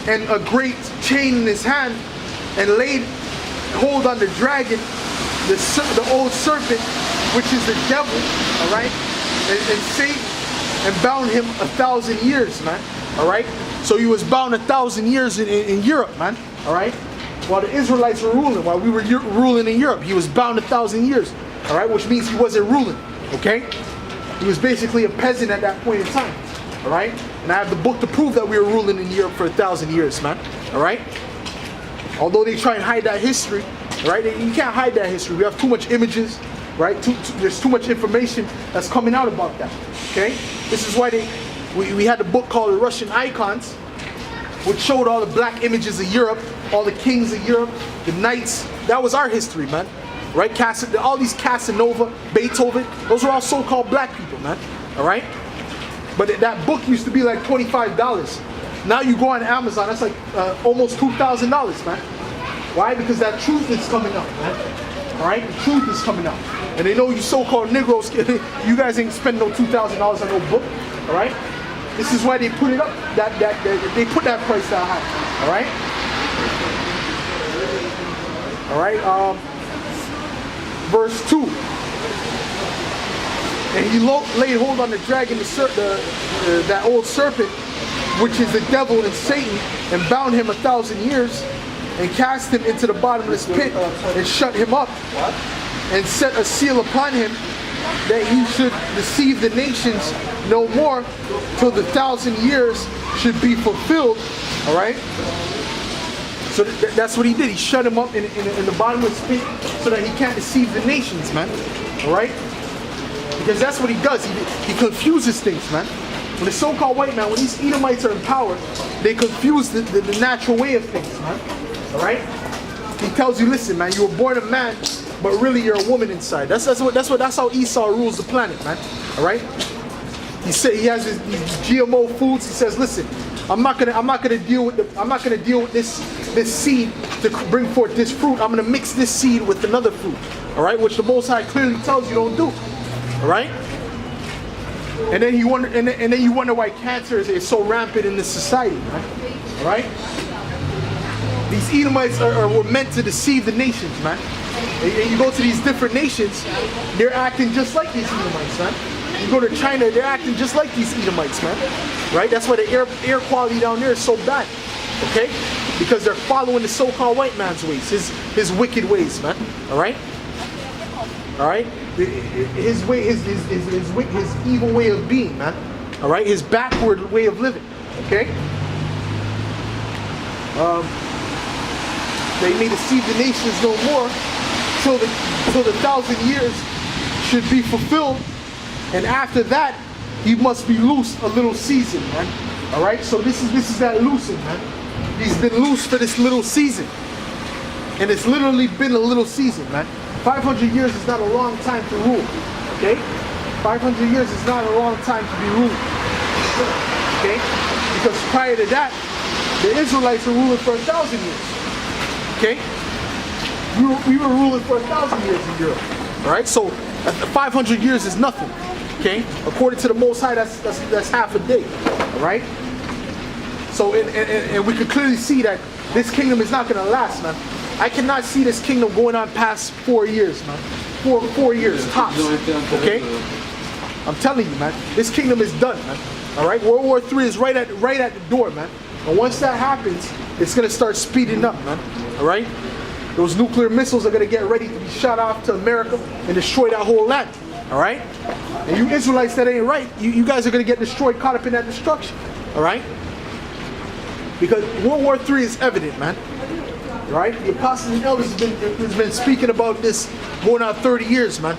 and a great chain in his hand, and laid hold on the dragon, the old serpent, which is the devil, all right, and Satan, and bound him 1,000 years, man, all right. So he was bound 1,000 years in Europe, man, all right. While the Israelites were ruling, while we were ruling in Europe, he was bound 1,000 years, all right, which means he wasn't ruling, okay. He was basically a peasant at that point in time, all right. And I have the book to prove that we were ruling in Europe for 1,000 years, man, all right. Although they try and hide that history, right? You can't hide that history. We have too much images, right? There's too much information that's coming out about that, okay? This is why we had a book called The Russian Icons, which showed all the black images of Europe, all the kings of Europe, the knights. That was our history, man, right? All these Casanova, Beethoven, those were all so-called black people, man, all right? But that book used to be like $25. Now you go on Amazon, that's like almost $2,000, man. Why? Because that truth is coming out, man. All right, the truth is coming out, and they know you so-called Negroes. You guys ain't spending no $2,000 on no book. All right. This is why they put it up. They put that price that high. All right. All right. Verse 2. And he laid hold on the dragon, that old serpent, which is the devil and Satan, and bound him 1,000 years, and cast him into the bottomless pit, and shut him up, and set a seal upon him, that he should deceive the nations no more, till the 1,000 years should be fulfilled. All right. So that's what he did. He shut him up in the bottomless pit, so that he can't deceive the nations, man. All right. Because that's what he does. He confuses things, man. When the so-called white man, when these Edomites are in power, they confuse the natural way of things, man. All right? He tells you, listen, man, you were born a man, but really you're a woman inside. That's how Esau rules the planet, man. All right? He has these GMO foods. He says, listen, I'm not gonna deal with this seed to bring forth this fruit. I'm gonna mix this seed with another fruit. All right? Which the Most High clearly tells you don't do. All right? And then you wonder why cancer is so rampant in this society, man. All right? These Edomites were meant to deceive the nations, man. And you go to these different nations, they're acting just like these Edomites, man. You go to China, they're acting just like these Edomites, man. Right? That's why the air quality down there is so bad. Okay? Because they're following the so-called white man's ways, his wicked ways, man. All right? All right? His evil way of being, man. All right, his backward way of living. Okay. They may deceive the nations no more till the 1,000 years should be fulfilled, and after that he must be loosed a little season, man. All right. So this is that loosing, man. He's been loose for this little season, and it's literally been a little season, man. 500 years is not a long time to rule, okay? 500 years is not a long time to be ruled, okay? Because prior to that, the Israelites were ruling for 1,000 years, okay? We were ruling for 1,000 years in Europe, all right? So 500 years is nothing, okay? According to the Most High, that's half a day, all right? So and we could clearly see that this kingdom is not going to last, man. I cannot see this kingdom going on past 4 years, man. Four years, tops. Okay? I'm telling you, man. This kingdom is done, man. All right? World War III is right at the door, man. And once that happens, it's going to start speeding up, man. All right? Those nuclear missiles are going to get ready to be shot off to America and destroy that whole land. All right? And you Israelites that ain't right, you guys are going to get destroyed, caught up in that destruction. All right? Because World War III is evident, man. Right? The apostles and elders has been speaking about this going on 30 years, man.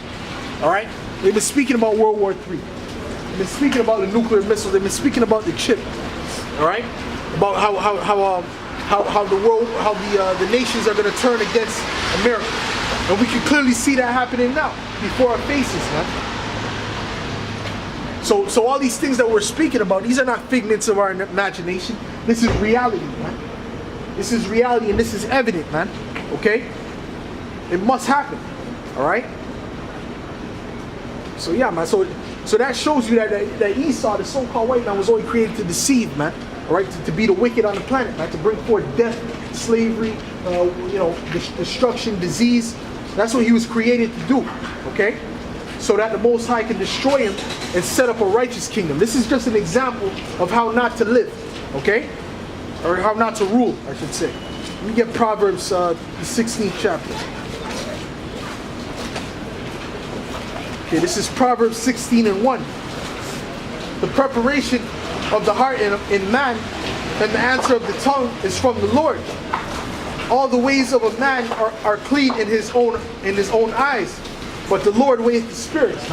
All right? They've been speaking about World War III. They've been speaking about the nuclear missiles. They've been speaking about the chip. All right? About how the nations are going to turn against America, and we can clearly see that happening now before our faces, man. So all these things that we're speaking about, these are not figments of our imagination. This is reality, man. This is reality, and this is evident, man. Okay? It must happen. All right? So yeah, man. So that shows you that Esau, the so-called white man, was only created to deceive, man. all right, to be the wicked on the planet, right? To bring forth death, slavery, destruction, disease. That's what he was created to do, okay? So that the Most High can destroy him and set up a righteous kingdom. This is just an example of how not to live, okay? Or how not to rule, I should say. Let me get Proverbs, the 16th chapter. Okay, this is Proverbs 16:1. The preparation of the heart in man and the answer of the tongue is from the Lord. All the ways of a man are clean in his own eyes, but the Lord weigheth the spirits.